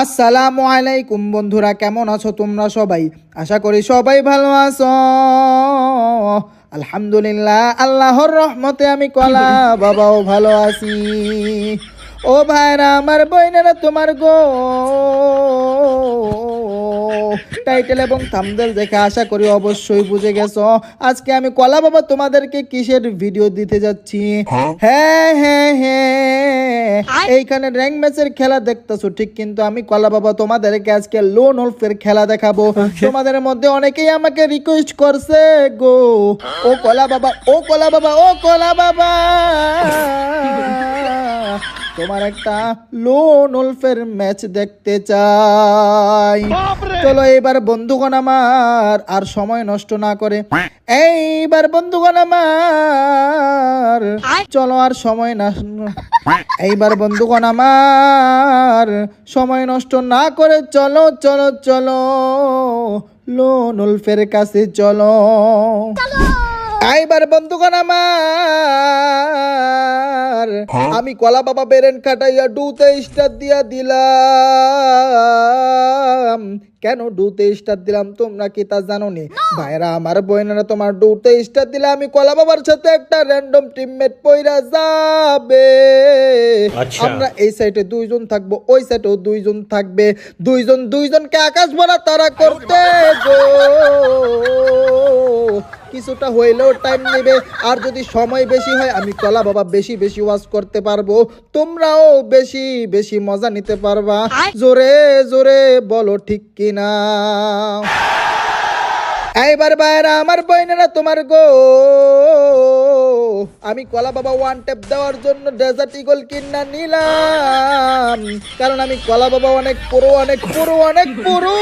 আসসালামু আলাইকুম বন্ধুরা, কেমন আছো তোমরা সবাই? আশা করি সবাই ভালো আছো। আলহামদুলিল্লাহ, আল্লাহর রহমতে আমি কলা বাবাও ভালো আছি। ও ভাইরা আমার, বইনেরা তোমার গো টাইটেল এবং থাম্বনেল দেখে আশা করি অবশ্যই বুঝে গেছো আজকে আমি কলা বাবা তোমাদেরকে কিসের ভিডিও দিতে যাচ্ছি। হ্যাঁ হ্যাঁ হ্যাঁ, এইখানে র্যাঙ্ক ম্যাচের খেলা দেখতেছো ঠিক, কিন্তু আমি কলা বাবা তোমাদেরকে আজকে লোন ওলফের খেলা দেখাবো। তোমাদের মধ্যে অনেকেই আমাকে রিকোয়েস্ট করছে গো, ও কলা বাবা, ও কলা বাবা, ও কলা বাবা, তোমার একটা লোন ওলফের ম্যাচ দেখতে চাই। চলো এইবার বন্ধুগণ আমার আর সময় নষ্ট না করে, এইবার বন্ধুগণ আমার চলো আর সময় না, এইবার বন্ধুগণ আমার সময় নষ্ট না করে চলো চলো চলো লোন ওলফের কাছে চলো। এইবার বন্ধুগণ আমার আমি কলা বাবা বেরেন কাটাইয়া ডুতে স্টার দিয়া দিলাম। কেন ডুতে স্টার দিলাম তোমরা কি তা জানো নি? ভাইরা আমার, বোনেরা, তোমার ডুতে স্টার দিলে আমি কলা বাবার সাথে একটা র্যান্ডম টিমমেট পইরা যাবে। আমরা এই সাইডে দুইজন থাকবো, ওই সাইডেও দুইজন থাকবে, দুইজনকে আকাশ ভরা তারা করতে গো কিছুটা হইলেও টাইম নেবে। আর যদি সময় বেশি হয় আমি কলা বাবা বেশি বেশি ওয়াচ করতে পারবো, তোমরাও বেশি বেশি মজা নিতে পারবা। জোরে জোরে বলো ঠিক কিনা। এইবার বাইরা আমার বইনেরা তোমার গো আমি কলা বাবা ওয়ান ট্যাপ দেওয়ার জন্য ডেজার্ট ইগল কিনা নিলাম, কারণ আমি কলা বাবা অনেক পুরো অনেক পুরো অনেক পুরো।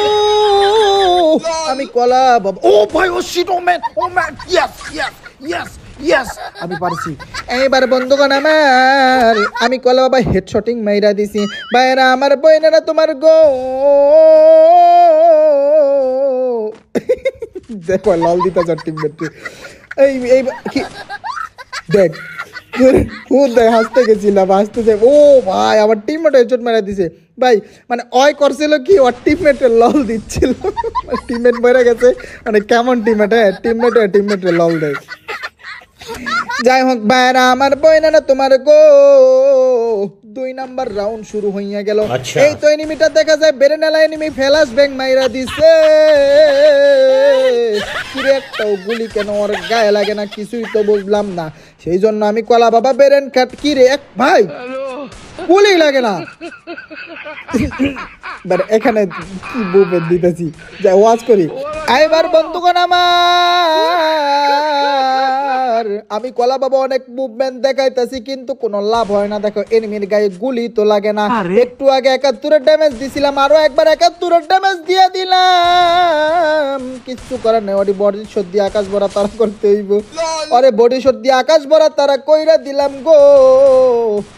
আমি কলা বাবা, ও ভাই, oh shit, oh man, oh man, yes yes yes yes, আমি পারছি। এইবার বন্ধুগণ আমার আমি কলা বাবা হেডশটিং মাইরা দিছি। বাইরা আমার বইনেরা তোমার গো দেখো লাল দিতা যার টিমমেট, এই এই কি দেখ, ও দেখ হাসতে গেছিলাম, হাসতে যাই। ও ভাই, আমার টিমমেট হেডশট মারা দিছে ভাই, মানে অয় করছিল কি, ওর টিমমেটে লল দিচ্ছিল, টিমমেট মরে গেছে, মানে কেমন টিমমেট, হ্যাঁ টিমমেটে লল দেয়। যাই হোক ভাইরা আমার বইনেরা তোমার গো 2 নাম্বার রাউন্ড শুরু হইয়া গেল। এই তো এনিমিটা দেখা যায় বেরেনালা এনিমি ফ্ল্যাশ ব্যাং মাইরা দিছে। কিরে একটাও গুলি কেন ওর গায়ে লাগে না, কিছুই তো বুঝলাম না। সেই জন্য আমি কলা বাবা বেরেন কাট, কিরে এক ভাই গুলি লাগে না। এখানে কি বুপের দিতেছি, যাই ওয়াজ করি। এইবার বন্ধুগণ আমার আমি কলা বাবা অনেক মুভমেন্ট দেখাইতেছি, কিন্তু কোনো লাভ হয় না। দেখো এনিমির গায়ে গুলি তো লাগে না। একটু আগে 71 ড্যামেজ দিছিলাম, আরো একবার 71 ড্যামেজ দিয়ে দিলাম। কিছু করার নেই, ওটি বডি শট দিয়ে আকাশ ভরা তারা করতে হইব। আরে বডি শট দিয়ে আকাশ ভরা তারা কইরা দিলাম গো,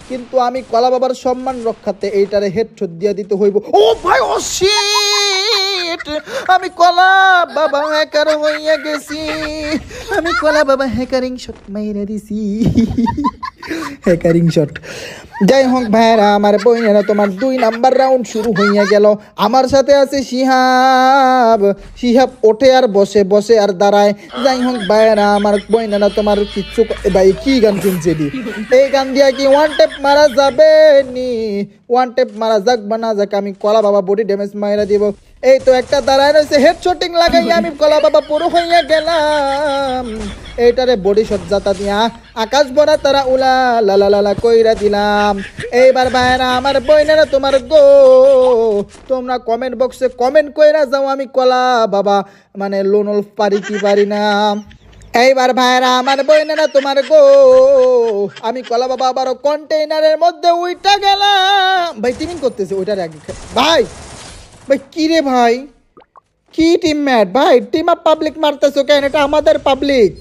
কিন্তু আমি কলা বাবার সম্মান রক্ষাতে এইটারে হেডশট দিয়ে দিতে হইব। ও ভাই, ও শিট, আমি কলা বাবা হ্যাকার হইয়া গেছি, আমি কলা বাবা হ্যাকারিং শট মাইরা দিছি, হ্যাকারিং শট। যাই হোক ভাইরা আমার বইনেরা তোমার 2 নাম্বার রাউন্ড শুরু হইয়া গেল। আমার সাথে আছে শিহাব। শিহাব ওঠে আর বসে, বসে আর দাঁড়ায়। যাই হোক ভাইরা আমার বইনেরা তোমার কিচ্ছু, ভাই কি গান শুনছে দি, এই গান দিয়া কি ওয়ান ট্যাপ মারা যাবে নি? ওয়ান ট্যাপ মারা যাক বা না যাক, আমি কলা বাবা বডি ড্যামেজ মাইরা দিব। এই তো একটা দাঁড়ায় রয়েছে, হেডশটিং লাগাই আমি কলা বাবা পুরো হইয়া গেলাম। এইটারে বডি শট জাতা দিয়া আকাশ ভরা তারা উলা লালা লালা কইরা দিলাম। এইবার ভাইরা আমার বইনেরা তোমার গো তোমরা কমেন্ট বক্সে কমেন্ট কইরা যাও আমি কলা বাবা মানে লোন ওলফ পারি কি পারি না। এইবার ভাইরা আমার বইনেরা তোমার গো আমি কলা বাবা আবারও কন্টেইনারের মধ্যে উইটা গেলাম। ভাই টিমিং করতেছে ওইটার আগে, ভাই ভাই কি রে ভাই, কি টিমমেট ভাই, টিম আপ পাবলিক মারতেছো কেন? এটা আমাদের পাবলিক।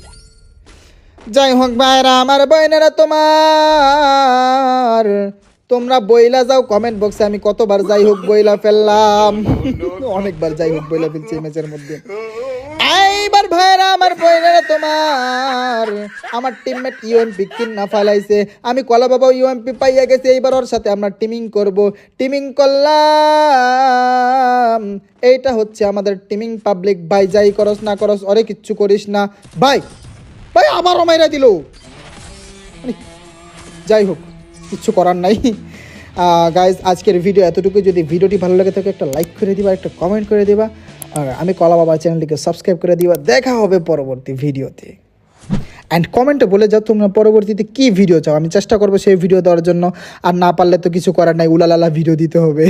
যাই হোক ভাইরা আমার বইনেরা তোমার তোমরা বইলা যাও কমেন্ট বক্সে, আমি কতবার যাই হোক বইলা ফেললাম, অনেকবার যাই হোক বইলা ফেলছি এই ম্যাচের মধ্যে। এইবার ভাইরা আমার বোনেরা তোমার আমার টিমমেট ইউএমপি কিনা ফালাইছে, আমি কলা বাবা ইউএমপি পাইয়া গেছি, এইবার ওর সাথে আমরা টিমিং করব। টিমিং করলাম, এইটা হচ্ছে আমাদের টিমিং পাবলিক। ভাই যাই করস না করস ওরে কিচ্ছু করিস না ভাই। ভাই আবারও মাইরা দিল, মানে যাই হোক কিচ্ছু করার নাই। গাইজ আজকের ভিডিও এতটুকু। যদি ভিডিওটি ভালো লাগে থাকে একটা লাইক করে দিবা, একটা কমেন্ট করে দিবা, আর আমি কলা বাবা চ্যানেলটিকে সাবস্ক্রাইব করে দিবা। দেখা হবে পরবর্তী ভিডিওতে। অ্যান্ড কমেন্টে বলে যাও তোমরা পরবর্তীতে কী ভিডিও চাও, আমি চেষ্টা করবো সেই ভিডিও দেওয়ার জন্য। আর না পারলে তো কিছু করার নাই, উলালালা ভিডিও দিতে হবে।